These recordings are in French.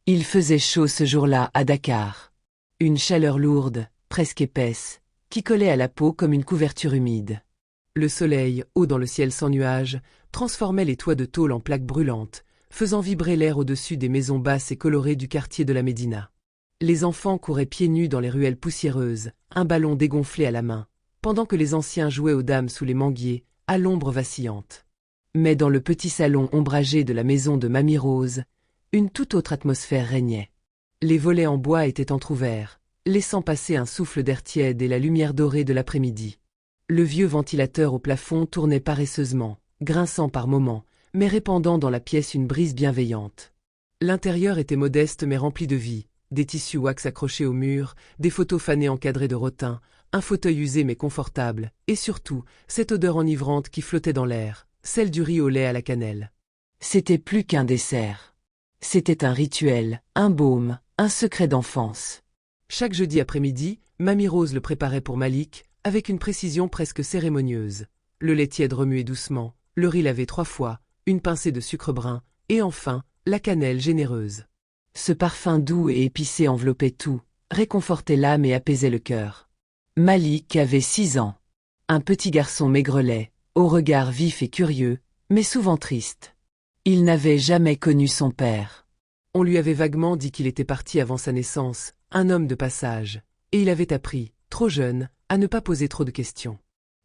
Il faisait chaud ce jour-là à Dakar. Une chaleur lourde, presque épaisse, qui collait à la peau comme une couverture humide. Le soleil, haut dans le ciel sans nuages, transformait les toits de tôle en plaques brûlantes, faisant vibrer l'air au-dessus des maisons basses et colorées du quartier de la Médina. Les enfants couraient pieds nus dans les ruelles poussiéreuses, un ballon dégonflé à la main, pendant que les anciens jouaient aux dames sous les manguiers, à l'ombre vacillante. Mais dans le petit salon ombragé de la maison de Mamie Rose, une toute autre atmosphère régnait. Les volets en bois étaient entr'ouverts, laissant passer un souffle d'air tiède et la lumière dorée de l'après-midi. Le vieux ventilateur au plafond tournait paresseusement, grinçant par moments, mais répandant dans la pièce une brise bienveillante. L'intérieur était modeste mais rempli de vie, des tissus wax accrochés au mur, des photos fanées encadrées de rotin, un fauteuil usé mais confortable, et surtout, cette odeur enivrante qui flottait dans l'air, celle du riz au lait à la cannelle. C'était plus qu'un dessert. C'était un rituel, un baume, un secret d'enfance. Chaque jeudi après-midi, Mamie Rose le préparait pour Malik, avec une précision presque cérémonieuse. Le lait tiède remué doucement, le riz lavé 3 fois, une pincée de sucre brun, et enfin, la cannelle généreuse. Ce parfum doux et épicé enveloppait tout, réconfortait l'âme et apaisait le cœur. Malik avait 6 ans. Un petit garçon maigrelet, au regard vif et curieux, mais souvent triste. Il n'avait jamais connu son père. On lui avait vaguement dit qu'il était parti avant sa naissance, un homme de passage, et il avait appris, trop jeune, à ne pas poser trop de questions.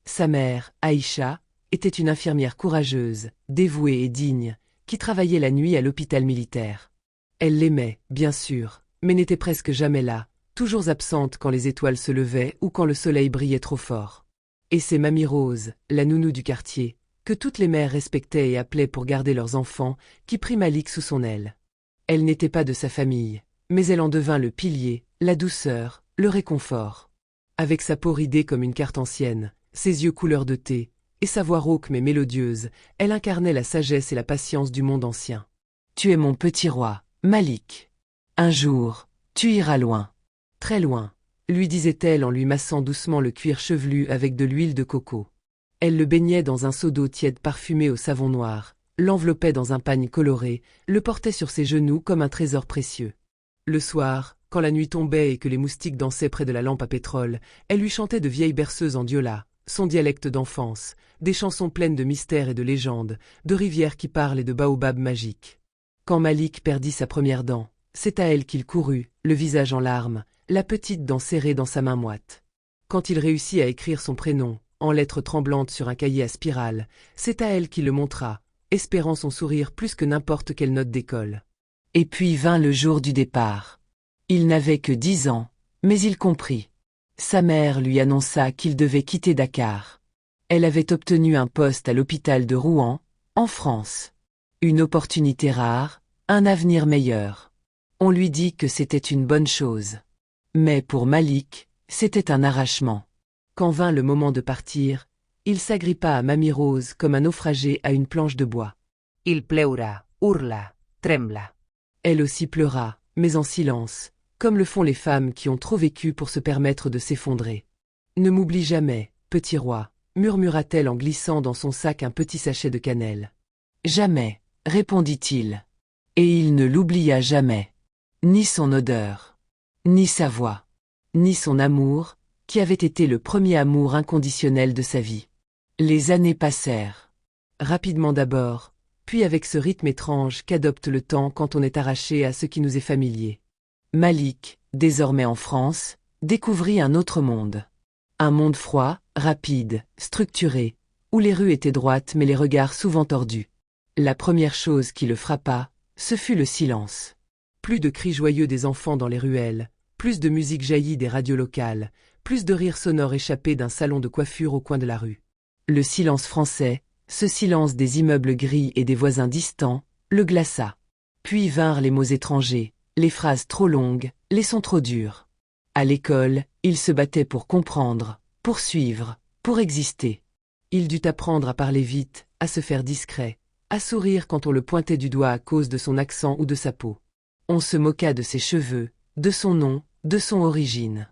Sa mère, Aïcha, était une infirmière courageuse, dévouée et digne, qui travaillait la nuit à l'hôpital militaire. Elle l'aimait, bien sûr, mais n'était presque jamais là, toujours absente quand les étoiles se levaient ou quand le soleil brillait trop fort. Et c'est Mamie Rose, la nounou du quartier, que toutes les mères respectaient et appelaient pour garder leurs enfants, qui prit Malik sous son aile. Elle n'était pas de sa famille, mais elle en devint le pilier, la douceur, le réconfort. Avec sa peau ridée comme une carte ancienne, ses yeux couleur de thé, et sa voix rauque mais mélodieuse, elle incarnait la sagesse et la patience du monde ancien. « Tu es mon petit roi, Malik. Un jour, tu iras loin. Très loin, » lui disait-elle en lui massant doucement le cuir chevelu avec de l'huile de coco. Elle le baignait dans un seau d'eau tiède parfumé au savon noir, l'enveloppait dans un pagne coloré, le portait sur ses genoux comme un trésor précieux. Le soir, quand la nuit tombait et que les moustiques dansaient près de la lampe à pétrole, elle lui chantait de vieilles berceuses en diola, son dialecte d'enfance, des chansons pleines de mystères et de légendes, de rivières qui parlent et de baobabs magiques. Quand Malik perdit sa première dent, c'est à elle qu'il courut, le visage en larmes, la petite dent serrée dans sa main moite. Quand il réussit à écrire son prénom, en lettres tremblantes sur un cahier à spirale, c'est à elle qu'il le montra, espérant son sourire plus que n'importe quelle note d'école. Et puis vint le jour du départ. Il n'avait que 10 ans, mais il comprit. Sa mère lui annonça qu'il devait quitter Dakar. Elle avait obtenu un poste à l'hôpital de Rouen, en France. Une opportunité rare, un avenir meilleur. On lui dit que c'était une bonne chose. Mais pour Malik, c'était un arrachement. Quand vint le moment de partir, il s'agrippa à Mamie Rose comme un naufragé à une planche de bois. Il pleura, urla, trembla. Elle aussi pleura, mais en silence, comme le font les femmes qui ont trop vécu pour se permettre de s'effondrer. « Ne m'oublie jamais, petit roi, » murmura-t-elle en glissant dans son sac un petit sachet de cannelle. « Jamais, » répondit-il. Et il ne l'oublia jamais. Ni son odeur, ni sa voix, ni son amour, qui avait été le premier amour inconditionnel de sa vie. Les années passèrent. Rapidement d'abord, puis avec ce rythme étrange qu'adopte le temps quand on est arraché à ce qui nous est familier. Malik, désormais en France, découvrit un autre monde. Un monde froid, rapide, structuré, où les rues étaient droites mais les regards souvent tordus. La première chose qui le frappa, ce fut le silence. Plus de cris joyeux des enfants dans les ruelles, plus de musique jaillie des radios locales, plus de rires sonores échappés d'un salon de coiffure au coin de la rue. Le silence français, ce silence des immeubles gris et des voisins distants, le glaça. Puis vinrent les mots étrangers, les phrases trop longues, les sons trop durs. À l'école, il se battait pour comprendre, pour suivre, pour exister. Il dut apprendre à parler vite, à se faire discret, à sourire quand on le pointait du doigt à cause de son accent ou de sa peau. On se moqua de ses cheveux, de son nom, de son origine.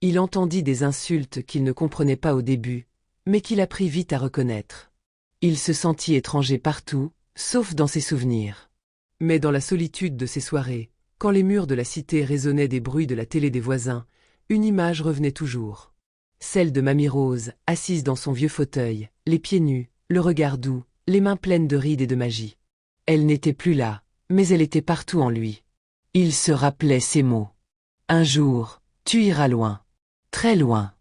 Il entendit des insultes qu'il ne comprenait pas au début, mais qu'il apprit vite à reconnaître. Il se sentit étranger partout, sauf dans ses souvenirs. Mais dans la solitude de ces soirées, quand les murs de la cité résonnaient des bruits de la télé des voisins, une image revenait toujours. Celle de Mamie Rose, assise dans son vieux fauteuil, les pieds nus, le regard doux, les mains pleines de rides et de magie. Elle n'était plus là, mais elle était partout en lui. Il se rappelait ces mots. Un jour, tu iras loin. Très loin.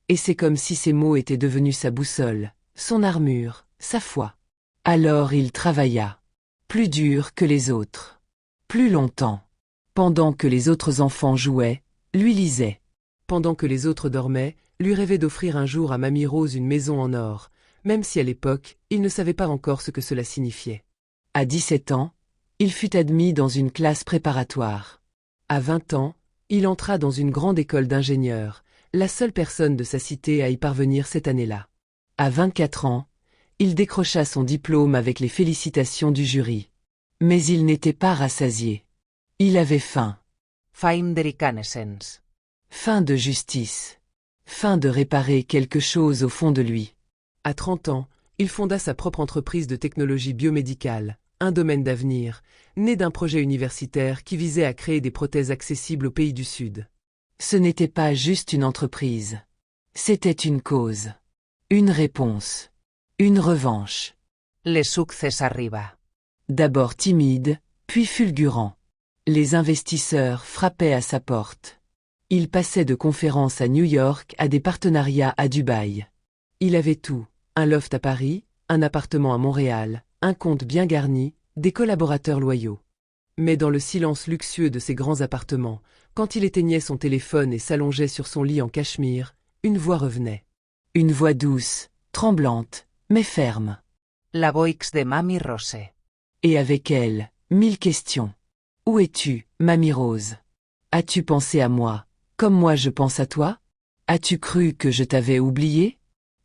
Et c'est comme si ces mots étaient devenus sa boussole, son armure, sa foi. Alors il travailla. Plus dur que les autres. Plus longtemps. Pendant que les autres enfants jouaient, lui lisait. Pendant que les autres dormaient, lui rêvait d'offrir un jour à Mamie Rose une maison en or, même si à l'époque, il ne savait pas encore ce que cela signifiait. À 17 ans, il fut admis dans une classe préparatoire. À 20 ans, il entra dans une grande école d'ingénieurs, la seule personne de sa cité à y parvenir cette année-là. À 24 ans, il décrocha son diplôme avec les félicitations du jury. Mais il n'était pas rassasié. Il avait faim. Faim de reconnaissance. Faim de justice. Faim de réparer quelque chose au fond de lui. À 30 ans, il fonda sa propre entreprise de technologie biomédicale, un domaine d'avenir, né d'un projet universitaire qui visait à créer des prothèses accessibles aux pays du Sud. Ce n'était pas juste une entreprise. C'était une cause. Une réponse. Une revanche. Le succès arriba. D'abord timide, puis fulgurant. Les investisseurs frappaient à sa porte. Il passait de conférences à New York à des partenariats à Dubaï. Il avait tout, un loft à Paris, un appartement à Montréal, un compte bien garni, des collaborateurs loyaux. Mais dans le silence luxueux de ces grands appartements, quand il éteignait son téléphone et s'allongeait sur son lit en cachemire, une voix revenait. Une voix douce, tremblante, mais ferme. La voix de Mamie Rose. Et avec elle, 1000 questions. Où es-tu, Mamie Rose? As-tu pensé à moi, comme moi je pense à toi? As-tu cru que je t'avais oublié?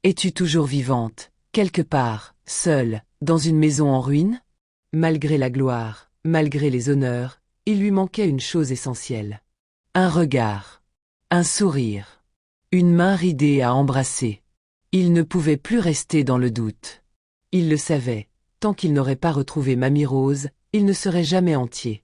Es-tu toujours vivante, quelque part, seule, dans une maison en ruine? Malgré la gloire, malgré les honneurs, il lui manquait une chose essentielle. Un regard. Un sourire. Une main ridée à embrasser. Il ne pouvait plus rester dans le doute. Il le savait, tant qu'il n'aurait pas retrouvé Mamie Rose, il ne serait jamais entier.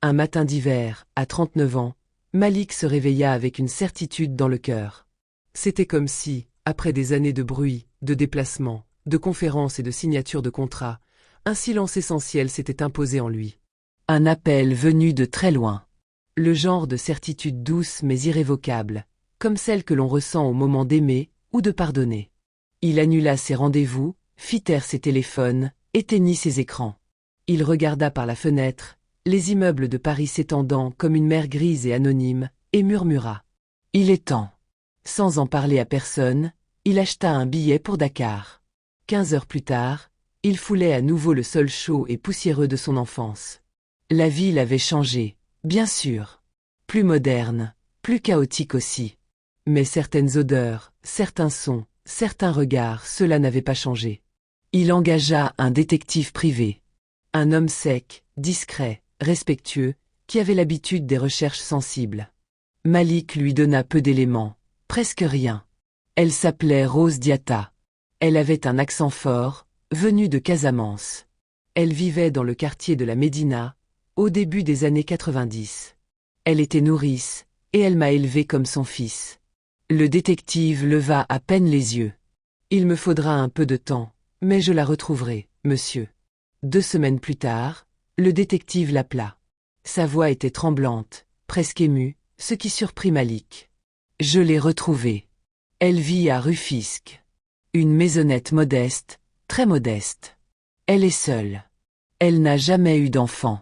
Un matin d'hiver, à 39 ans, Malik se réveilla avec une certitude dans le cœur. C'était comme si, après des années de bruit, de déplacements, de conférences et de signatures de contrats, un silence essentiel s'était imposé en lui. Un appel venu de très loin. Le genre de certitude douce mais irrévocable, comme celle que l'on ressent au moment d'aimer ou de pardonner. Il annula ses rendez-vous, fit taire ses téléphones, éteignit ses écrans. Il regarda par la fenêtre, les immeubles de Paris s'étendant comme une mer grise et anonyme, et murmura. Il est temps. Sans en parler à personne, il acheta un billet pour Dakar. 15 heures plus tard, il foulait à nouveau le sol chaud et poussiéreux de son enfance. La ville avait changé, bien sûr. Plus moderne, plus chaotique aussi. Mais certaines odeurs, certains sons, certains regards, cela n'avait pas changé. Il engagea un détective privé. Un homme sec, discret, respectueux, qui avait l'habitude des recherches sensibles. Malik lui donna peu d'éléments, presque rien. Elle s'appelait Rose Diatta. Elle avait un accent fort, venu de Casamance. Elle vivait dans le quartier de la Médina, au début des années 90. Elle était nourrice, et elle m'a élevé comme son fils. Le détective leva à peine les yeux. Il me faudra un peu de temps, mais je la retrouverai, monsieur. 2 semaines plus tard, le détective l'appela. Sa voix était tremblante, presque émue, ce qui surprit Malik. Je l'ai retrouvée. Elle vit à Rufisque. Une maisonnette modeste, très modeste. Elle est seule. Elle n'a jamais eu d'enfant.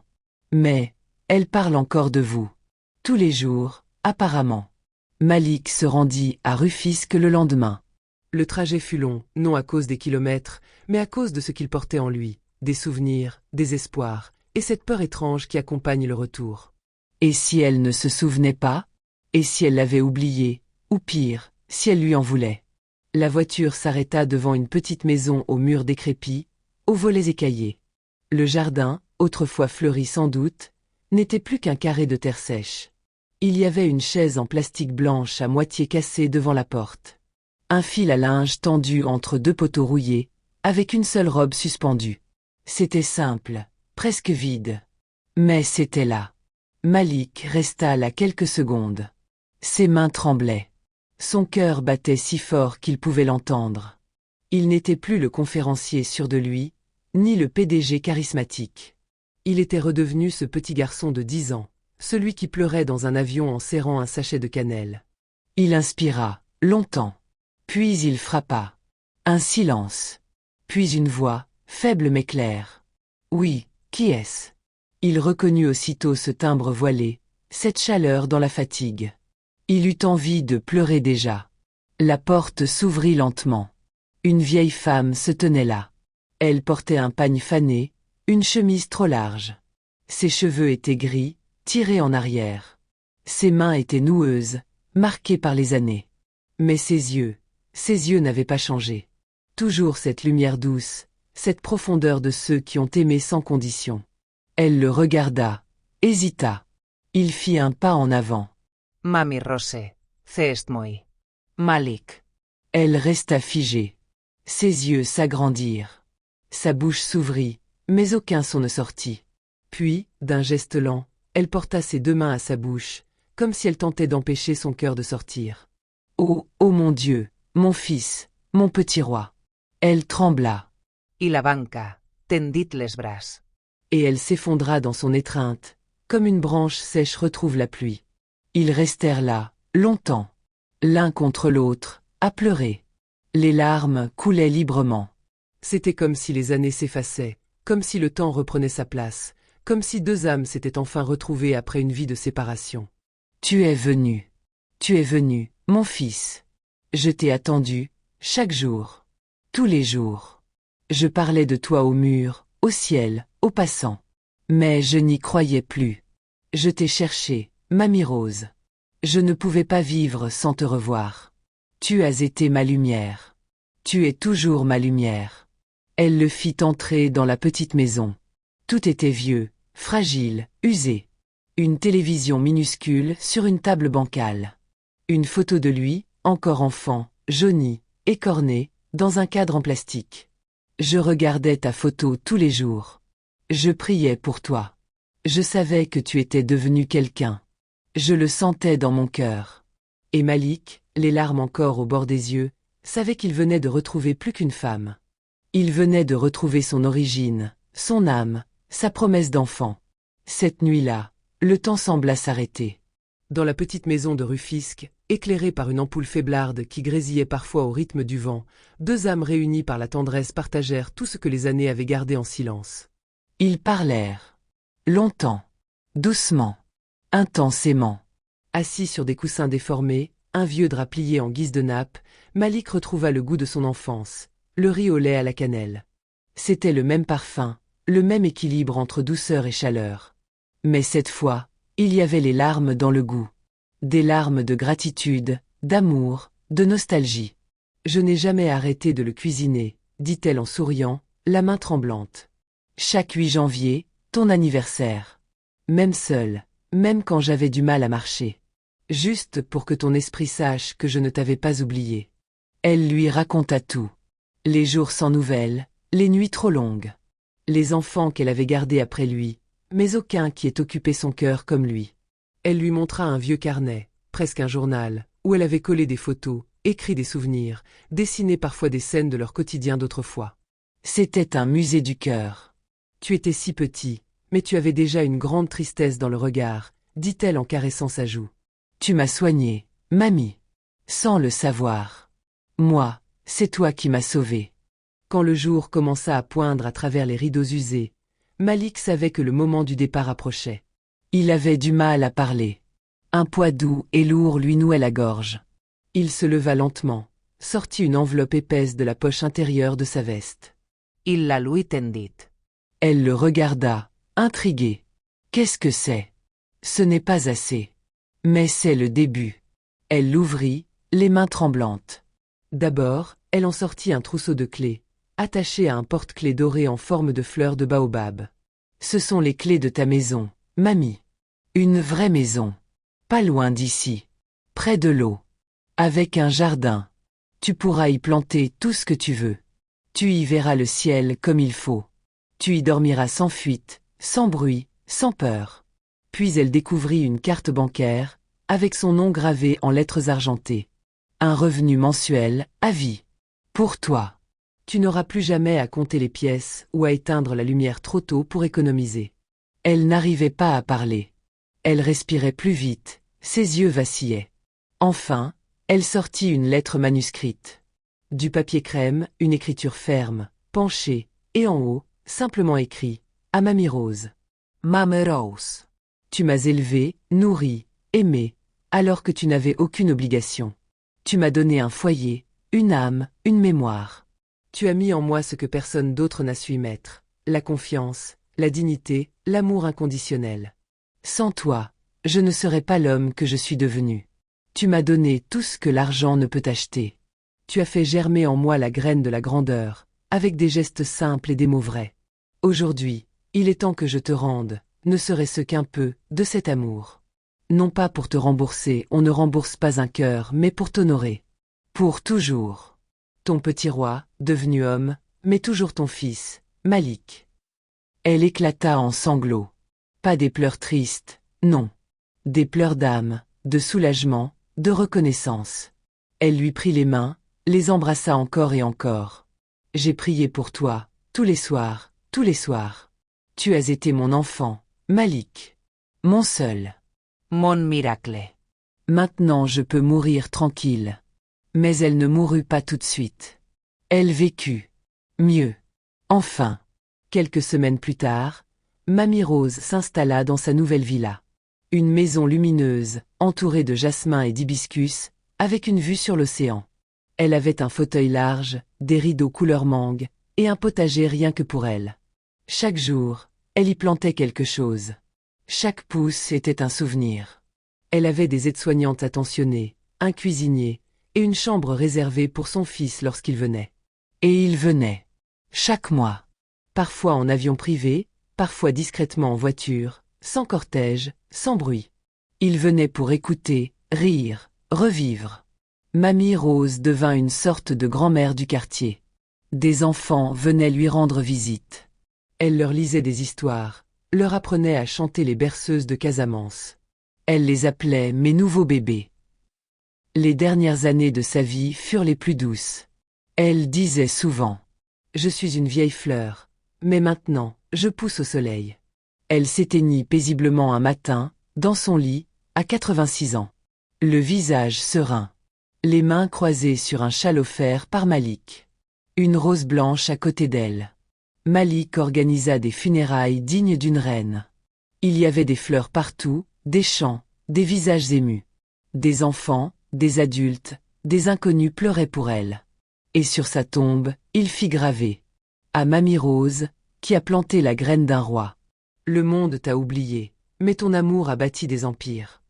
Mais, elle parle encore de vous. Tous les jours, apparemment. Malik se rendit à Rufisque le lendemain. Le trajet fut long, non à cause des kilomètres, mais à cause de ce qu'il portait en lui, des souvenirs, des espoirs, et cette peur étrange qui accompagne le retour. Et si elle ne se souvenait pas? Et si elle l'avait oublié? Ou pire, si elle lui en voulait? La voiture s'arrêta devant une petite maison aux murs décrépits, aux volets écaillés. Le jardin, autrefois fleuri sans doute, n'était plus qu'un carré de terre sèche. Il y avait une chaise en plastique blanche à moitié cassée devant la porte. Un fil à linge tendu entre 2 poteaux rouillés, avec une seule robe suspendue. C'était simple, presque vide. Mais c'était là. Malik resta là quelques secondes. Ses mains tremblaient. Son cœur battait si fort qu'il pouvait l'entendre. Il n'était plus le conférencier sûr de lui, ni le PDG charismatique. Il était redevenu ce petit garçon de 10 ans, celui qui pleurait dans un avion en serrant un sachet de cannelle. Il inspira, longtemps. Puis il frappa. Un silence. Puis une voix, faible mais claire. Oui, qui est-ce? Il reconnut aussitôt ce timbre voilé, cette chaleur dans la fatigue. Il eut envie de pleurer déjà. La porte s'ouvrit lentement. Une vieille femme se tenait là. Elle portait un pagne fané, une chemise trop large. Ses cheveux étaient gris, tirés en arrière. Ses mains étaient noueuses, marquées par les années. Mais ses yeux n'avaient pas changé. Toujours cette lumière douce, cette profondeur de ceux qui ont aimé sans condition. Elle le regarda, hésita. Il fit un pas en avant. Mami Rose, ce est moi. Malik. Elle resta figée. Ses yeux s'agrandirent. Sa bouche s'ouvrit, mais aucun son ne sortit. Puis, d'un geste lent, elle porta ses 2 mains à sa bouche, comme si elle tentait d'empêcher son cœur de sortir. « Oh, oh mon Dieu, mon fils, mon petit roi !» Elle trembla. Y la banca, tendit les bras. Et elle s'effondra dans son étreinte, comme une branche sèche retrouve la pluie. Ils restèrent là, longtemps, l'un contre l'autre, à pleurer. Les larmes coulaient librement. C'était comme si les années s'effaçaient, comme si le temps reprenait sa place, comme si 2 âmes s'étaient enfin retrouvées après une vie de séparation. « Tu es venu, mon fils. Je t'ai attendu, chaque jour, tous les jours. Je parlais de toi au mur, au ciel, aux passants. Mais je n'y croyais plus. Je t'ai cherché, Mamie Rose. Je ne pouvais pas vivre sans te revoir. Tu as été ma lumière. Tu es toujours ma lumière. » Elle le fit entrer dans la petite maison. Tout était vieux, fragile, usé. Une télévision minuscule sur une table bancale. Une photo de lui, encore enfant, jauni, écorné, dans un cadre en plastique. Je regardais ta photo tous les jours. Je priais pour toi. Je savais que tu étais devenu quelqu'un. Je le sentais dans mon cœur. Et Malik, les larmes encore au bord des yeux, savait qu'il venait de retrouver plus qu'une femme. Il venait de retrouver son origine, son âme, sa promesse d'enfant. Cette nuit-là, le temps sembla s'arrêter. Dans la petite maison de Rufisque, éclairée par une ampoule faiblarde qui grésillait parfois au rythme du vent, 2 âmes réunies par la tendresse partagèrent tout ce que les années avaient gardé en silence. Ils parlèrent. Longtemps. Doucement. Intensément. Assis sur des coussins déformés, un vieux drap plié en guise de nappe, Malik retrouva le goût de son enfance, le riz au lait à la cannelle. C'était le même parfum, le même équilibre entre douceur et chaleur. Mais cette fois, il y avait les larmes dans le goût. Des larmes de gratitude, d'amour, de nostalgie. « Je n'ai jamais arrêté de le cuisiner, » dit-elle en souriant, la main tremblante. « Chaque 8 janvier, ton anniversaire. Même seul, même quand j'avais du mal à marcher. Juste pour que ton esprit sache que je ne t'avais pas oublié. » Elle lui raconta tout. Les jours sans nouvelles, les nuits trop longues. Les enfants qu'elle avait gardés après lui, mais aucun qui ait occupé son cœur comme lui. Elle lui montra un vieux carnet, presque un journal, où elle avait collé des photos, écrit des souvenirs, dessiné parfois des scènes de leur quotidien d'autrefois. C'était un musée du cœur. « Tu étais si petit, mais tu avais déjà une grande tristesse dans le regard, » dit-elle en caressant sa joue. « Tu m'as soigné, mamie. Sans le savoir. Moi, c'est toi qui m'as sauvé. » Quand le jour commença à poindre à travers les rideaux usés, Malik savait que le moment du départ approchait. Il avait du mal à parler. Un poids doux et lourd lui nouait la gorge. Il se leva lentement, sortit une enveloppe épaisse de la poche intérieure de sa veste. Il la lui tendit. Elle le regarda, intriguée. Qu'est-ce que c'est? Ce n'est pas assez. Mais c'est le début. Elle l'ouvrit, les mains tremblantes. D'abord, elle en sortit un trousseau de clés, attaché à un porte-clés doré en forme de fleurs de baobab. Ce sont les clés de ta maison, mamie. Une vraie maison. Pas loin d'ici. Près de l'eau. Avec un jardin. Tu pourras y planter tout ce que tu veux. Tu y verras le ciel comme il faut. Tu y dormiras sans fuite, sans bruit, sans peur. Puis elle découvrit une carte bancaire, avec son nom gravé en lettres argentées. Un revenu mensuel, à vie. Pour toi. Tu n'auras plus jamais à compter les pièces ou à éteindre la lumière trop tôt pour économiser. Elle n'arrivait pas à parler. Elle respirait plus vite, ses yeux vacillaient. Enfin, elle sortit une lettre manuscrite. Du papier crème, une écriture ferme, penchée, et en haut, simplement écrit « À Mamie Rose. Mame Rose. Tu m'as élevé, nourri, aimé, alors que tu n'avais aucune obligation. Tu m'as donné un foyer, une âme, une mémoire. Tu as mis en moi ce que personne d'autre n'a su y mettre, la confiance, la dignité, l'amour inconditionnel. Sans toi, je ne serais pas l'homme que je suis devenu. Tu m'as donné tout ce que l'argent ne peut acheter. Tu as fait germer en moi la graine de la grandeur, avec des gestes simples et des mots vrais. Aujourd'hui, il est temps que je te rende, ne serait-ce qu'un peu, de cet amour. Non pas pour te rembourser, on ne rembourse pas un cœur, mais pour t'honorer. Pour toujours. Ton petit roi, devenu homme, mais toujours ton fils, Malik. Elle éclata en sanglots. Pas des pleurs tristes, non. Des pleurs d'âme, de soulagement, de reconnaissance. Elle lui prit les mains, les embrassa encore et encore. J'ai prié pour toi, tous les soirs, tous les soirs. Tu as été mon enfant, Malik. Mon seul. Mon miracle. Maintenant je peux mourir tranquille. Mais elle ne mourut pas tout de suite. Elle vécut. Mieux. Enfin. Quelques semaines plus tard, Mamie Rose s'installa dans sa nouvelle villa. Une maison lumineuse, entourée de jasmin et d'hibiscus, avec une vue sur l'océan. Elle avait un fauteuil large, des rideaux couleur mangue, et un potager rien que pour elle. Chaque jour, elle y plantait quelque chose. Chaque pouce était un souvenir. Elle avait des aides-soignantes attentionnées, un cuisinier, et une chambre réservée pour son fils lorsqu'il venait. Et il venait. Chaque mois. Parfois en avion privé, parfois discrètement en voiture, sans cortège, sans bruit. Il venait pour écouter, rire, revivre. Mamie Rose devint une sorte de grand-mère du quartier. Des enfants venaient lui rendre visite. Elle leur lisait des histoires, leur apprenait à chanter les berceuses de Casamance. Elle les appelait mes nouveaux bébés. Les dernières années de sa vie furent les plus douces. Elle disait souvent « Je suis une vieille fleur, mais maintenant, je pousse au soleil. » Elle s'éteignit paisiblement un matin, dans son lit, à 86 ans. Le visage serein. Les mains croisées sur un châle offert par Malik. Une rose blanche à côté d'elle. Malik organisa des funérailles dignes d'une reine. Il y avait des fleurs partout, des chants, des visages émus. Des enfants, des adultes, des inconnus pleuraient pour elle. Et sur sa tombe, il fit graver « À Mamie Rose, qui a planté la graine d'un roi. Le monde t'a oublié, mais ton amour a bâti des empires.